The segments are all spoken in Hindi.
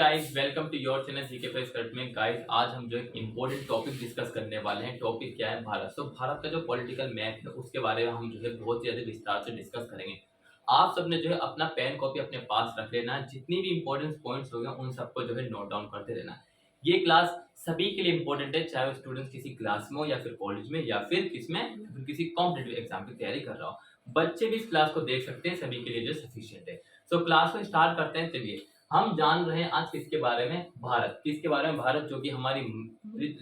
Guys, welcome to your channel GK press cut में। गाइस, आज हम जो एक इम्पोर्टेंट टॉपिक डिस्कस करने वाले हैं। टॉपिक क्या है? भारत। तो भारत का जो पॉलिटिकल मैप है उसके बारे में हम जो है बहुत ज्यादा विस्तार से डिस्कस करेंगे। आप सबने जो है अपना पेन कॉपी अपने पास रख लेना है। जितनी भी इंपॉर्टेंट पॉइंट्स हो गए उन सबको जो है नोट डाउन करते रहना है। ये क्लास सभी के लिए इंपॉर्टेंट है, चाहे वो स्टूडेंट्स किसी क्लास में हो या फिर कॉलेज में या फिर किसमें किसी कॉम्पिटेटिव एग्जाम की तैयारी कर रहा हो। बच्चे भी इस क्लास को देख सकते हैं, सभी के लिए जो सफिशिएंट है। तो क्लास को स्टार्ट करते हैं। चलिए, हम जान रहे हैं आज किसके बारे में? भारत। किसके बारे में? भारत, जो कि हमारी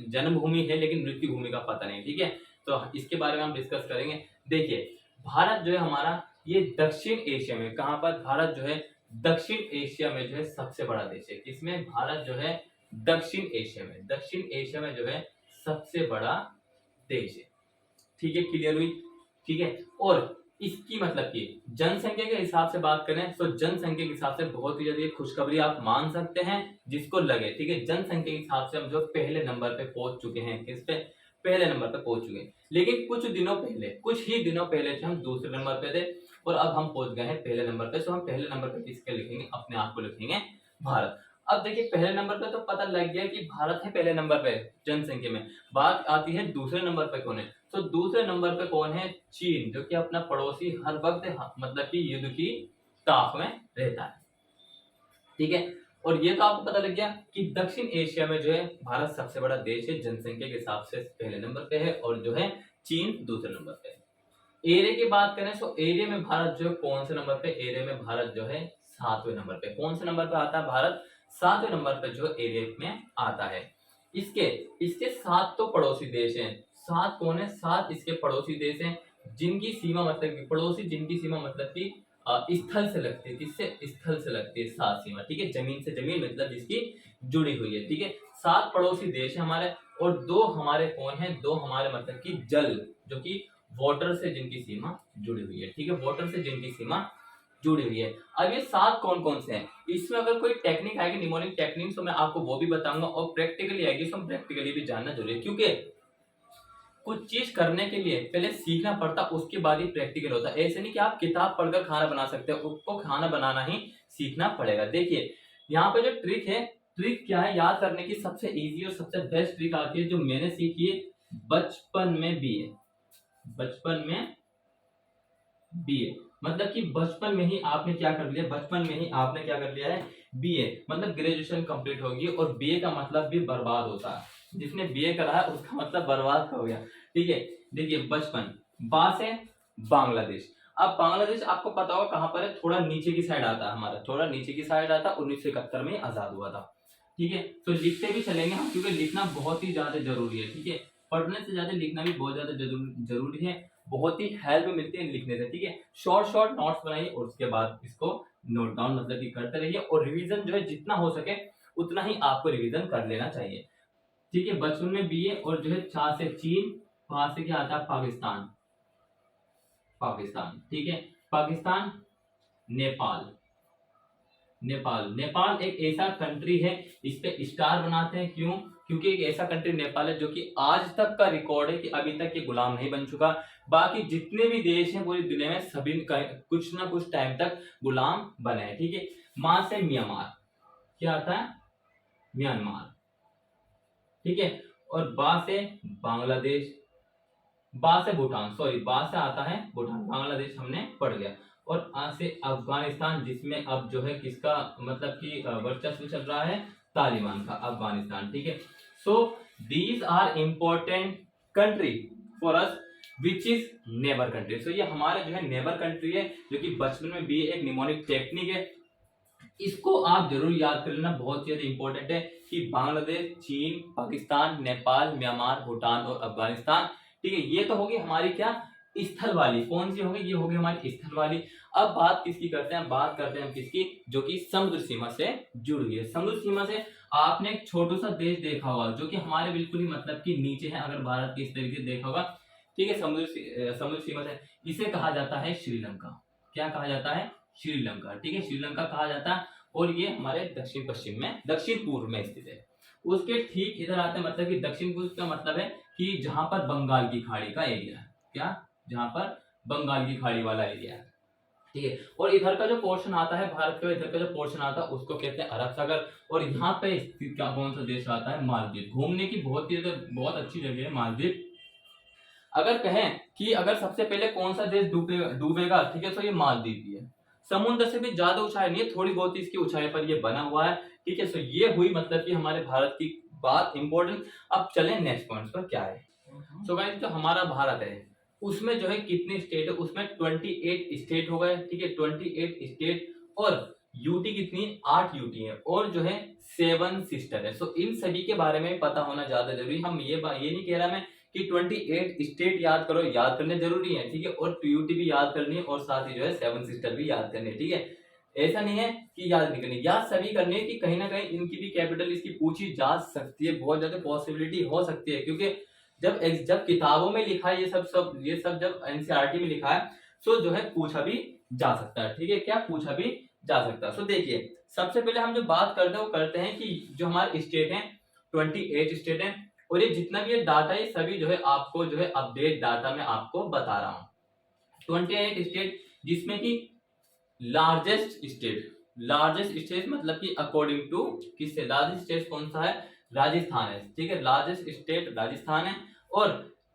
जन्मभूमि है लेकिन मृत्यु भूमि का पता नहीं। ठीक है, तो इसके बारे में हम डिस्कस करेंगे। देखिए, भारत जो है हमारा, ये दक्षिण एशिया में, कहां पर? भारत जो है दक्षिण एशिया में जो है सबसे बड़ा देश है। किसमें? भारत जो है दक्षिण एशिया में, दक्षिण एशिया में जो है सबसे बड़ा देश है। ठीक है, क्लियर हुई? ठीक है, और इसकी मतलब कि जनसंख्या के हिसाब से बात करें तो जनसंख्या के हिसाब से बहुत ही ज्यादा खुशखबरी आप मान सकते हैं, जिसको लगे। ठीक है, जनसंख्या के हिसाब से हम जो पहले नंबर पे पहुंच चुके हैं। किस पे? पहले नंबर पे पहुंच चुके हैं। लेकिन कुछ ही दिनों पहले थे हम दूसरे नंबर पे थे और अब हम पहुंच गए हैं पहले नंबर पे। तो हम पहले नंबर पे किसके लिखेंगे? अपने आप को लिखेंगे भारत। अब देखिए, पहले नंबर पे तो पता लग गया कि भारत है पहले नंबर पे जनसंख्या में। बात आती है दूसरे नंबर पे कौन है। तो दूसरे नंबर पे कौन है? चीन, जो कि अपना पड़ोसी हर वक्त मतलब कि युद्ध की ताक में रहता है। ठीक है, और ये तो आपको पता लग गया कि दक्षिण एशिया में जो है भारत सबसे बड़ा देश है, जनसंख्या के हिसाब से पहले नंबर पे है, और जो है चीन दूसरे नंबर पे है। एरिया की बात करें तो एरिया में भारत जो है कौन से नंबर पे? एरिया में भारत जो है 7वें नंबर पे। कौन से नंबर पे आता है भारत? 7वें नंबर पे जो एरिया में आता है। इसके इसके 7 तो पड़ोसी देश हैं। 7 कौन है? 7 इसके पड़ोसी देश हैं, जिनकी सीमा मतलब कि पड़ोसी, जिनकी सीमा मतलब कि स्थल से लगती है। किससे? स्थल से लगती है 7 सीमा। ठीक है, जमीन से जमीन मतलब जिसकी जुड़ी हुई है। ठीक है, 7 पड़ोसी देश है हमारे, और 2 हमारे कौन है? 2 हमारे मतलब कि जल, जो कि वाटर से जिनकी सीमा जुड़ी हुई है। ठीक है, वाटर से जिनकी सीमा जुड़ी हुई है। अब ये 7 कौन कौन से हैं? इसमें अगर कोई टेक्निक आएगी, निमोनिक टेक्निक, तो मैं आपको वो भी बताऊंगा, और प्रैक्टिकली आएगी तो हम प्रैक्टिकली भी जानना जरूरी है। क्योंकि कुछ चीज करने के लिए पहले सीखना पड़ता, उसके बाद ही प्रैक्टिकल होता है। ऐसे नहीं कि आप किताब पढ़कर खाना बना सकते हो, उसको खाना बनाना ही सीखना पड़ेगा। देखिए, यहाँ पे जो ट्रिक है, ट्रिक क्या है याद करने की? सबसे इजी और सबसे बेस्ट ट्रिक आती है जो मैंने सीखी है बचपन में बीए। बचपन में बीए मतलब कि बचपन में ही आपने क्या कर लिया? बचपन में ही आपने क्या कर लिया है? बीए मतलब ग्रेजुएशन कंप्लीट होगी, और बीए का मतलब भी बर्बाद होता है। जिसने बीए करा है उसका मतलब बर्बाद हो गया। ठीक है, देखिए, बचपन, बा से बांग्लादेश। अब बांग्लादेश आपको पता होगा कहां पर है? थोड़ा नीचे की साइड आता है हमारा, थोड़ा नीचे की साइड आता है। 1971 में आजाद हुआ था। ठीक है, तो लिखते भी चलेंगे हम, क्योंकि लिखना बहुत ही ज्यादा जरूरी है। ठीक है, पढ़ने से ज्यादा लिखना भी बहुत ज्यादा जरूरी है। बहुत ही हेल्प मिलती है लिखने से। ठीक है, शॉर्ट शॉर्ट नोट्स बनाइए और उसके बाद इसको नोट डाउन मतलब कि करते रहिए, और रिवीजन जो है जितना हो सके उतना ही आपको रिवीजन कर लेना चाहिए। ठीक है, बचपन में बीए, और जो है चा से चीन, पा से क्या आता है? पाकिस्तान। पाकिस्तान, ठीक है, पाकिस्तान, नेपाल। नेपाल, नेपाल एक ऐसा कंट्री है, इस पे स्टार बनाते हैं। क्यों? क्योंकि एक ऐसा कंट्री नेपाल है जो कि आज तक का रिकॉर्ड है कि अभी तक ये गुलाम नहीं बन चुका। बाकी जितने भी देश हैं पूरी दुनिया में, सभी कुछ ना कुछ टाइम तक गुलाम बने हैं। ठीक है, मां से म्यांमार, क्या आता है? म्यांमार। ठीक है, और बा से बांग्लादेश, बा से भूटान, सॉरी, बा से आता है भूटान। बांग्लादेश हमने पढ़ लिया। और आ से अफगानिस्तान, जिसमें अब जो है किसका मतलब कि वर्चस्व चल रहा है? तालिबान का, अफगानिस्तान। ठीक है, so these are important country for us which is neighbour country. सो ये हमारे जो है नेबर कंट्री है, जो कि बचपन में भी एक निमोनिक टेक्निक है। इसको आप जरूर याद कर लेना, बहुत ज्यादा इंपॉर्टेंट है कि बांग्लादेश, चीन, पाकिस्तान, नेपाल, म्यांमार, भूटान और अफगानिस्तान। ठीक है, ये तो होगी हमारी क्या? स्थल वाली। कौन सी होगी? ये होगी हमारी स्थल वाली। अब बात किसकी करते हैं? बात करते हैं हम किसकी? जो कि समुद्र सीमा से जुड़ी हुई है। समुद्र सीमा से आपने एक छोटा सा देश देखा होगा जो कि हमारे बिल्कुल ही मतलब कि नीचे है, अगर भारत के इस तरीके से देखा होगा। ठीक है, समुद्र सीमा से इसे कहा जाता है श्रीलंका। क्या कहा जाता है? श्रीलंका। ठीक है, श्रीलंका कहा जाता है, और ये हमारे दक्षिण पश्चिम में, दक्षिण पूर्व में स्थित है। उसके ठीक इधर आते हैं, मतलब कि दक्षिण पूर्व का मतलब है कि जहां पर बंगाल की खाड़ी का एरिया है। क्या? जहां पर बंगाल की खाड़ी वाला एरिया है। ठीक है। और इधर का जो पोर्शन आता है भारत का, इधर का जो पोर्शन आता है उसको कहते हैं अरब सागर। और यहाँ पे स्थित क्या कौन सा देश आता है? मालदीव। घूमने की बहुत अच्छी जगह है मालदीव। अगर कहें कि अगर सबसे पहले कौन सा देश डूबेगा, ठीक है, तो ये मालदीव ही है। समुद्र से भी ज्यादा ऊंचाई नहीं है, थोड़ी बहुत इसकी ऊंचाई पर ये बना हुआ है, ठीक है। तो ये हुई मतलब कि हमारे भारत की बात इंपॉर्टेंट। अब चलें नेक्स्ट पॉइंट पर, क्या है। सो गाइस, जो हमारा भारत है उसमें जो है कितने स्टेट है? उसमें 28 स्टेट हो गए, ठीक है, 28 स्टेट। और यूटी कितनी? 8 यूटी है। और जो है 7 सिस्टर है। सो इन सभी के बारे में पता होना ज्यादा जरूरी। हम ये नहीं कह रहा मैं कि 28 स्टेट याद करो, याद करने जरूरी है, ठीक है, और यूटी भी याद करनी है, और साथ ही जो है 7 सिस्टर भी याद करनी है, ठीक है। ऐसा नहीं है कि याद नहीं करनी, याद सभी करनी है कि कहीं ना कहीं इनकी भी कैपिटल इसकी पूछी जा सकती है, बहुत ज्यादा पॉसिबिलिटी हो सकती है, क्योंकि जब किताबों में लिखा है ये सब जब एनसीईआरटी में लिखा है, तो जो है पूछा भी जा सकता है, ठीक है, क्या पूछा भी जा सकता है। सो देखिए, सबसे पहले हम जो बात करते हैं वो करते हैं कि जो हमारे स्टेट हैं 28 स्टेट हैं, और ये जितना भी ये डाटा है सभी जो है आपको जो है अपडेट डाटा में आपको बता रहा हूँ। 28 स्टेट, जिसमें कि लार्जेस्ट स्टेट मतलब कि अकॉर्डिंग टू किससे? लार्जेस्ट स्टेट कौन सा है? राजस्थान है, ठीक है, लार्जेस्ट स्टेट राजस्थान है। और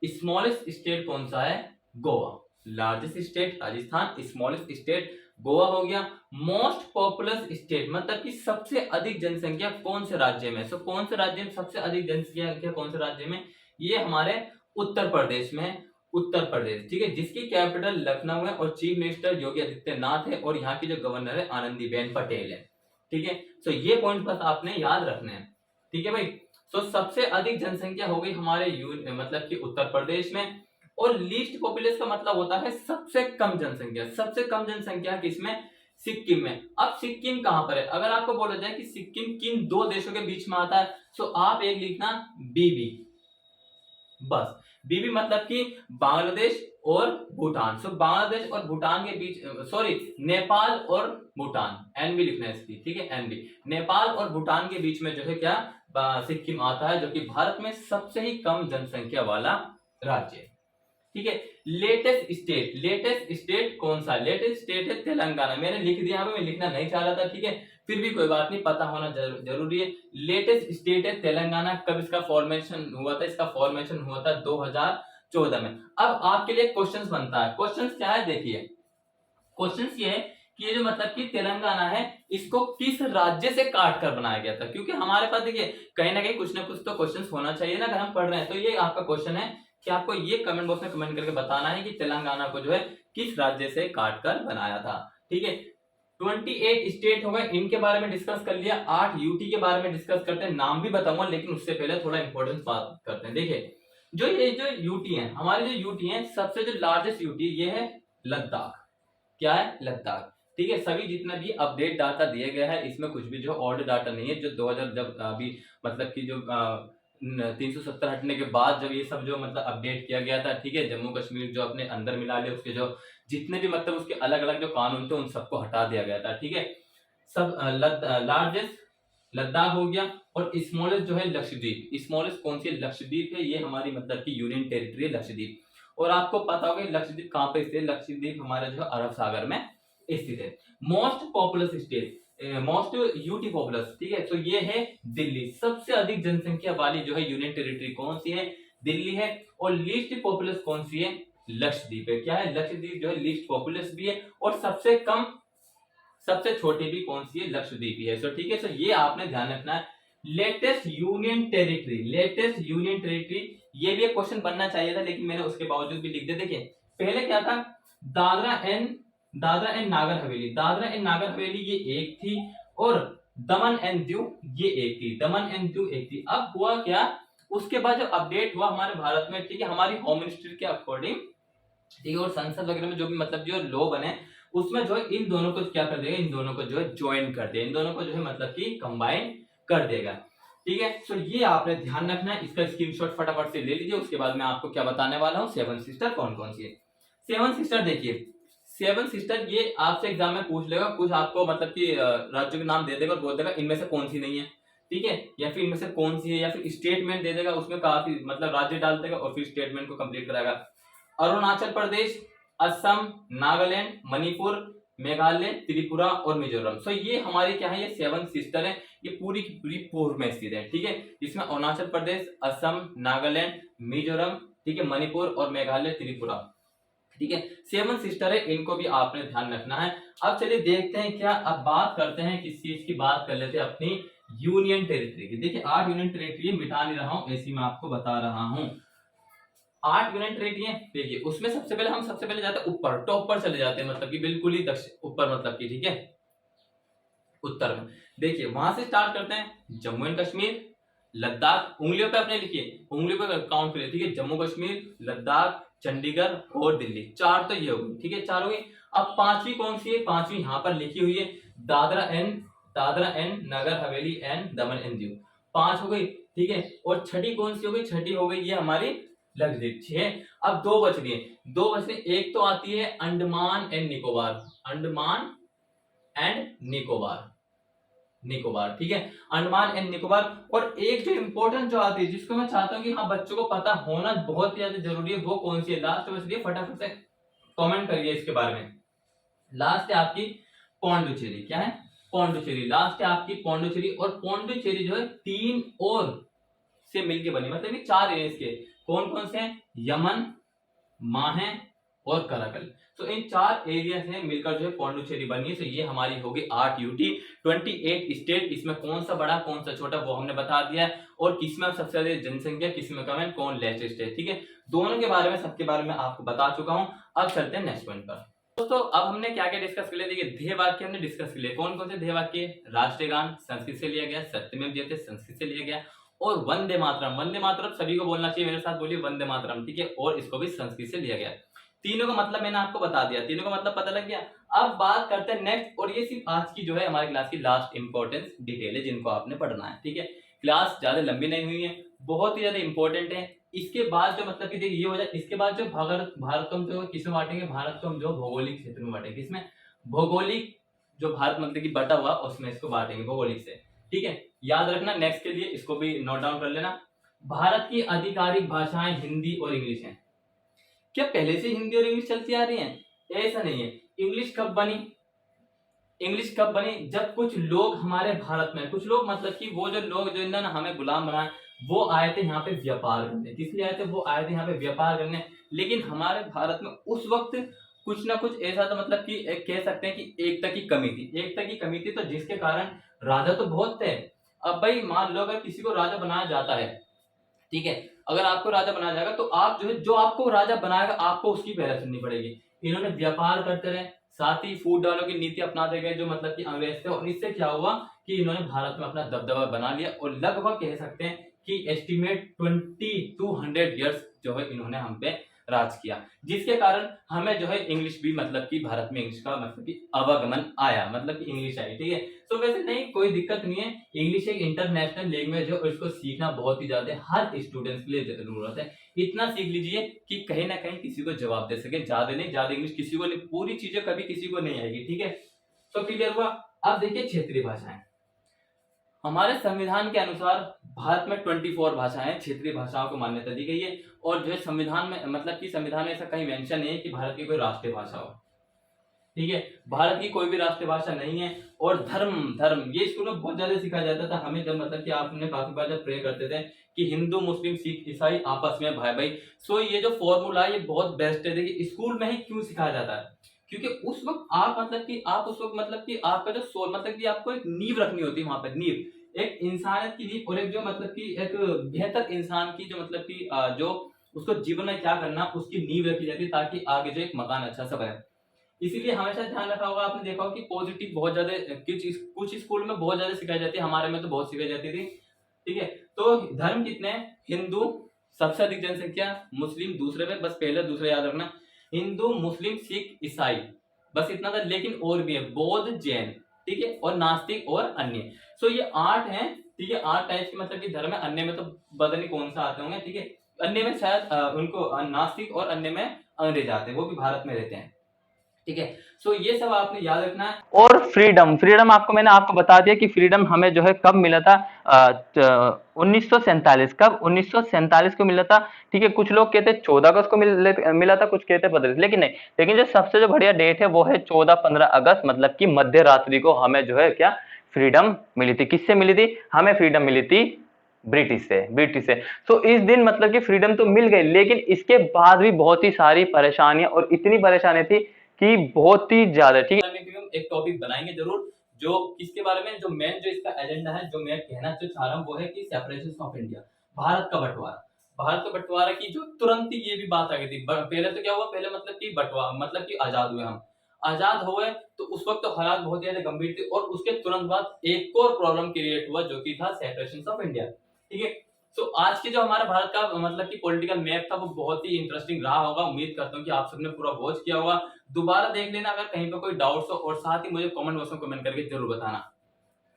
स्मॉलेस्ट स्टेट कौन सा है? Goa. Largest state Rajasthan, smallest state Goa हो गया। मोस्ट पॉपुलस स्टेट मतलब कि सबसे अधिक जनसंख्या कौन से राज्य में? सो कौन से राज्य में सबसे अधिक जनसंख्या कौन से राज्य में? ये हमारे उत्तर प्रदेश में है, उत्तर प्रदेश, ठीक है, जिसकी कैपिटल लखनऊ है, और चीफ मिनिस्टर योगी आदित्यनाथ है, और यहाँ की जो गवर्नर है आनंदीबेन पटेल है, ठीक है। सो ये पॉइंट बस आपने याद रखने हैं, ठीक है भाई। सो सबसे अधिक जनसंख्या हो गई हमारे मतलब कि उत्तर प्रदेश में। और लीस्ट पॉपुलेशन का मतलब होता है सबसे कम जनसंख्या। सबसे कम जनसंख्या किसमें? सिक्किम में। अब सिक्किम कहां पर है? अगर आपको बोला जाए कि सिक्किम किन दो देशों के बीच में आता है, सो आप एक लिखना बीबी, बस। बीबी मतलब कि बांग्लादेश और भूटान। सो बांग्लादेश और भूटान के बीच, सॉरी, नेपाल और भूटान, एनबी लिखना है इसकी, ठीक है, एनबी। नेपाल और भूटान के बीच में जो है क्या? सिक्किम आता है, जो कि भारत में सबसे ही कम जनसंख्या वाला राज्य है, ठीक है। लेटेस्ट स्टेट कौन सा? लेटेस्ट स्टेट है तेलंगाना। मैंने लिख दिया यहाँ पे, मैं लिखना नहीं चाह रहा था, ठीक है, फिर भी कोई बात नहीं, पता होना जरूरी है। लेटेस्ट स्टेट है तेलंगाना। कब इसका फॉर्मेशन हुआ था? इसका फॉर्मेशन हुआ था 2014 में। अब आपके लिए क्वेश्चन बनता है। क्वेश्चन क्या है? देखिए, क्वेश्चन ये है कि ये जो मतलब कि तेलंगाना है, इसको किस राज्य से काट कर बनाया गया था? क्योंकि हमारे पास देखिए कहीं ना कुछ तो क्वेश्चन होना चाहिए ना, अगर हम पढ़ रहे हैं। तो ये आपका क्वेश्चन है कि आपको ये कमेंट बॉक्स में कमेंट करके बताना है कि तेलंगाना को जो है किस राज्य से काट कर बनाया था, ठीक है। 28 स्टेट हो गए, इनके बारे में डिस्कस कर लिया। 8 यूटी के बारे में डिस्कस करते हैं, नाम भी बताऊंगा, लेकिन उससे पहले थोड़ा इंपॉर्टेंट बात करते हैं। देखिए, जो यूटी है, हमारे जो यूटी है, सबसे जो लार्जेस्ट यूटी ये है लद्दाख। क्या है? लद्दाख, ठीक है। सभी जितना भी अपडेट डाटा दिए गया है, इसमें कुछ भी जो ओल्ड डाटा नहीं है, जो 2000 जब अभी मतलब कि जो 370 हटने के बाद जब ये सब जो मतलब अपडेट किया गया था, ठीक है, जम्मू कश्मीर जो अपने अंदर मिला लिया, उसके जो जितने भी मतलब उसके अलग अलग जो कानून थे उन सबको हटा दिया गया था, ठीक है। सब लार्जेस्ट लद्दाख हो गया। और स्मॉलेस्ट जो है लक्षद्वीप। स्मॉलेस्ट कौन सी है? लक्षद्वीप है, ये हमारी मतलब की यूनियन टेरिटरी है लक्षद्वीप। और आपको पता होगा लक्षद्वीप कहां पे स्थित है? लक्षद्वीप हमारा जो अरब सागर में स्थित है। Most populous state, most UT populace, ठीक है, तो ये है दिल्ली। सबसे अधिक जनसंख्या वाली जो है यूनियन टेरिटरी कौन सी है? दिल्ली है। और लीस्ट पॉपुलस कौन सी है? लक्षद्वीप है। क्या है? लक्षद्वीप जो है लीस्ट पॉपुलस भी है, और सबसे कम, सबसे छोटी भी कौन सी है? लक्षद्वीप ही है। सो ठीक है, सो ये आपने ध्यान रखना है। Latest union territory, latest union territory, ये भी एक क्वेश्चन बनना चाहिए था, लेकिन मैंने उसके बावजूद भी लिख दिया। देखिए, पहले क्या था? दादरा एंड नागर हवेली। दादरा एंड नागर हवेली ये एक थी, और दमन एंड दीव ये एक थी। दमन एंड दीव एक थी। अब हुआ क्या? उसके बाद जो अपडेट हुआ हमारे भारत में, ठीक है, हमारी होम मिनिस्ट्री के अकॉर्डिंग, ठीक है, और संसद वगैरह में जो भी मतलब जो लॉ बने, उसमें जो है इन दोनों को क्या कर देगा? इन दोनों को जो है ज्वाइन कर देगा, इन दोनों को जो है मतलब कि कंबाइन कर देगा, ठीक है। सो ये आपने ध्यान रखना है, इसका स्क्रीनशॉट फटाफट से ले लीजिए। उसके बाद मैं आपको क्या बताने वाला हूँ, 7 सिस्टर कौन कौन सी है। 7 सिस्टर, देखिए 7 सिस्टर ये आपसे एग्जाम में पूछ लेगा, कुछ आपको मतलब कि राज्यों के नाम दे देगा और बोल देगा इनमें से कौन सी नहीं है, ठीक है, या फिर इनमें से कौन सी है, या फिर स्टेटमेंट दे देगा, उसमें काफी मतलब राज्य डाल देगा और फिर स्टेटमेंट को कंप्लीट कराएगा। अरुणाचल प्रदेश, असम, नागालैंड, मणिपुर, मेघालय, त्रिपुरा और मिजोरम। सो ये हमारी क्या है, ये 7 सिस्टर है, ये पूरी की पूरी पूर्व में स्थित है, ठीक है। इसमें अरुणाचल प्रदेश, असम, नागालैंड, मिजोरम, ठीक है, मणिपुर और मेघालय, त्रिपुरा, ठीक है। 7 सिस्टर है, इनको भी आपने ध्यान रखना है। अब चलिए देखते हैं क्या, अब बात करते हैं किस चीज की, बात कर लेते हैं अपनी यूनियन टेरिटरी की। देखिए 8 यूनियन टेरिटरी मिटा नहीं रहा हूं, ऐसी मैं आपको बता रहा हूं। 8 यूनियन टेरिटरी है, देखिए उसमें सबसे पहले जाते हैं ऊपर, टॉप पर चले जाते हैं, मतलब कि बिल्कुल ही दक्षिण ऊपर, मतलब कि ठीक है, उत्तर में। देखिए वहां से स्टार्ट करते हैं, जम्मू एंड कश्मीर, लद्दाख, उंगलियों पे अपने लिखिए, उंगलियों पे काउंट करिए, ठीक है, जम्मू कश्मीर, लद्दाख, चंडीगढ़ और दिल्ली, 4 तो ये हो गई, ठीक है, 4 हो गई। अब पांचवी कौन सी है, पांचवी यहाँ पर लिखी हुई है, Dadra and Nagar Haveli and Daman and Diu, 5 हो गई, ठीक है। और छठी कौन सी हो गई, छठी हो गई ये हमारी लक्षद्वीप, 6। अब 2 बच गए, एक तो आती है अंडमान एंड निकोबार, अंडमान एंड निकोबार, ठीक है, अंडमान एंड निकोबार। और एक जो इंपॉर्टेंट जो आती है, जिसको मैं चाहता हूँ कि हाँ बच्चों को पता होना बहुत ज्यादा जरूरी है, वो कौन सी है, लास्ट में, इसलिए फटाफट से कमेंट करिए इसके बारे में। लास्ट है आपकी पौंडुचेरी, क्या है, पौंडुचेरी, लास्ट है आपकी पौंडुचेरी। और पौंडुचेरी जो है 3 और से मिलके बनी, मतलब ये 4 है इसके, कौन कौन से हैं, यमन, माहे और कराकल। तो इन 4 एरिया से मिलकर जो है पौंडुचेरी बनी है। तो ये हमारी होगी 8 यूटी, 28 स्टेट। इसमें कौन सा बड़ा कौन सा छोटा वो हमने बता दिया है, और किसमें सबसे ज्यादा जनसंख्या, किसमें कम है, कौन लेटेस्ट है, ठीक है, दोनों के बारे में, सबके बारे में आपको बता चुका हूं। अब चलते हैं नेक्स्ट पॉइंट पर। दोस्तों अब हमने क्या क्या डिस्कस कर लिया, देखिए ध्येय वाक्य हमने डिस्कस कर लिया, कौन कौन से ध्येय वाक्य, राष्ट्रीय गान संस्कृत से लिया गया, सत्यमेव जयते संस्कृत से लिया गया, और वंदे मातरम, वंदे मातरम सभी को बोलना चाहिए, मेरे साथ बोलिए वंदे मातरम, ठीक है, और इसको भी संस्कृत से लिया गया। तीनों का मतलब मैंने आपको बता दिया, तीनों का मतलब पता लग गया। अब बात करते हैं नेक्स्ट, और ये सिर्फ आज की जो है हमारी क्लास की लास्ट इंपॉर्टेंस डिटेल है, जिनको आपने पढ़ना है, ठीक है। क्लास ज्यादा लंबी नहीं हुई है, बहुत ही ज्यादा इंपॉर्टेंट है। इसके बाद जो मतलब कि देखिए ये हो जाए, इसके बाद जो भारत को हम जो किसमें बांटेंगे, भारत को हम जो भौगोलिक क्षेत्र में बांटेंगे, किसमें, भौगोलिक, जो भारत मतलब कि बटा हुआ उसमें इसको बांटेंगे भौगोलिक से, ठीक है। याद रखना नेक्स्ट के लिए, इसको भी नोट डाउन कर लेना। भारत की आधिकारिक भाषाएं हिंदी और इंग्लिश हैं। क्या पहले से हिंदी और इंग्लिश चलती आ रही हैं? ऐसा नहीं है। इंग्लिश कब बनी, जब कुछ लोग हमारे भारत में, कुछ लोग मतलब कि वो जो लोग जो इन्होंने हमें गुलाम बनाए, वो आए थे यहाँ पे व्यापार करने। किस लिए आए थे? वो आए थे यहाँ पे व्यापार करने। लेकिन हमारे भारत में उस वक्त कुछ ना कुछ ऐसा था, मतलब कि एक कह सकते हैं कि एकता की कमी थी, तो जिसके कारण राजा तो बहुत थे। अब भाई मान लो अगर किसी को राजा बनाया जाता है, ठीक है, अगर आपको राजा बनाया जाएगा तो आप जो है, जो आपको राजा बनाएगा आपको उसकी पहरा सुननी पड़ेगी। इन्होंने व्यापार करते रहे, साथ ही फूट डालो की नीति अपनाते गए, जो मतलब कि अंग्रेज थे, और इससे क्या हुआ कि इन्होंने भारत में अपना दबदबा बना लिया, और लगभग कह सकते हैं कि एस्टिमेट 2200 ईयर्स जो है इन्होंने हम पे राज किया, जिसके कारण हमें जो है इंग्लिश भी, मतलब कि भारत में इंग्लिश का मतलब कि आवागमन आया, मतलब कि इंग्लिश आई, ठीक है। तो वैसे नहीं, कोई दिक्कत नहीं है, इंग्लिश एक इंटरनेशनल लैंग्वेज है और इसको सीखना बहुत ही ज्यादा हर स्टूडेंट्स के लिए जरूरत है। इतना सीख लीजिए कि कहीं ना कहीं किसी को जवाब दे सके, ज्यादा नहीं, ज्यादा इंग्लिश किसी को नहीं, पूरी चीजें कभी किसी को नहीं आएगी, ठीक है। तो क्लियर हुआ। अब देखिए क्षेत्रीय भाषाएं, हमारे संविधान के अनुसार भारत में 24 भाषाएं, क्षेत्रीय भाषाओं को मान्यता दी गई है। और जो है संविधान में, मतलब कि संविधान में ऐसा कहीं मेंशन नहीं है कि भारत की कोई राष्ट्रीय भाषा हो, ठीक है, भारत की कोई भी राष्ट्रीय भाषा नहीं है। और धर्म ये स्कूल में बहुत ज्यादा सिखाया जाता था हमें, जब मतलब कि आपने काफी बार जब प्रे करते थे कि हिंदू मुस्लिम सिख ईसाई आपस में भाई भाई। सो ये जो फॉर्मूला है ये बहुत बेस्ट है। देखिए स्कूल में ही क्यों सिखाया जाता है, क्योंकि उस वक्त आप मतलब कि आप उस वक्त मतलब कि आपका जो सोल, मतलब कि आपको एक नींव रखनी होती है वहां पर, नींव, एक इंसानियत की नींव, और एक जो मतलब कि एक बेहतर इंसान की जो मतलब कि जो उसको जीवन में क्या करना उसकी नींव रखी जाती है, ताकि आगे जो एक मकान अच्छा सा बने। इसीलिए हमेशा ध्यान रखा होगा आपने, देखा होगा कि पॉजिटिव बहुत ज्यादा कुछ स्कूल में बहुत ज्यादा सिखाई जाती है, हमारे में तो बहुत सिखाई जाती थी, ठीक है। तो धर्म कितने हैं? हिंदू सबसे अधिक जनसंख्या, मुस्लिम दूसरे में, बस पहले दूसरे याद रखना, हिंदू मुस्लिम सिख ईसाई, बस इतना था। लेकिन और भी है, बौद्ध जैन, ठीक है, और नास्तिक और अन्य। सो ये 8 हैं, ठीक है, 8 टाइप के मतलब कि धर्म है। अन्य में तो पता नहीं कौन सा आते होंगे, ठीक है, अन्य में शायद उनको नास्तिक और अन्य में अंग्रेज आते हैं, वो भी भारत में रहते हैं। ठीक है। सो ये सब आपने याद रखना है। और फ्रीडम, फ्रीडम आपको मैंने आपको बता दिया कि फ्रीडम हमें जो है कब मिला था, 1947। कब? 1947 को मिला था। ठीक है, कुछ लोग कहते हैं 14 अगस्त को मिला था, कुछ कहते हैं 15, लेकिन नहीं, लेकिन जो सबसे जो बढ़िया डेट है वो है 14-15 अगस्त, मतलब कि मध्य रात्रि को हमें जो है क्या फ्रीडम मिली थी। किससे मिली थी? हमें फ्रीडम मिली थी ब्रिटिश से। तो इस दिन मतलब कि फ्रीडम तो मिल गई, लेकिन इसके बाद भी बहुत ही सारी परेशानियां, और इतनी परेशानी थी कि बहुत ही ज्यादा। ठीक है, हम एक टॉपिक बनाएंगे जरूर, जो किसके बारे में, जो मेन जो इसका एजेंडा है, जो मैं कहना जो चाह रहा हूँ वो है कि सेपरेशन ऑफ इंडिया, भारत का बंटवारा। भारत का बंटवारा की जो तुरंत ही ये भी बात आ गई थी। पहले तो क्या हुआ, पहले मतलब कि बंटवारा मतलब कि आजाद हुए हम, आजाद हुए तो उस वक्त तो हालात बहुत ज्यादा गंभीर थे, और उसके तुरंत बाद एक और प्रॉब्लम क्रिएट हुआ जो कि था सेपरेशन ऑफ इंडिया। ठीक है। तो आज के जो हमारा भारत का मतलब कि पॉलिटिकल मैप था वो बहुत ही इंटरेस्टिंग रहा होगा। उम्मीद करता हूँ कि आप सबने पूरा वॉच किया होगा। दोबारा देख लेना अगर कहीं पे कोई डाउट्स हो, और साथ ही मुझे कमेंट बॉक्स में कमेंट करके जरूर बताना।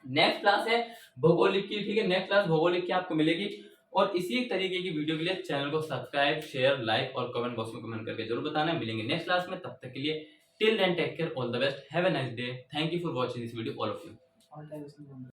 नेक्स्ट क्लास है भौगोलिक की। ठीक है, नेक्स्ट क्लास भौगोलिक की आपको मिलेगी। और इसी तरीके की वीडियो के लिए चैनल को सब्सक्राइब, शेयर, लाइक और कमेंट बॉक्स में कमेंट करके जरूर बताना। मिलेंगे नेक्स्ट क्लास में, तब तक के लिए till then take care, all the best, have a nice day, thank you for watching this video all of you.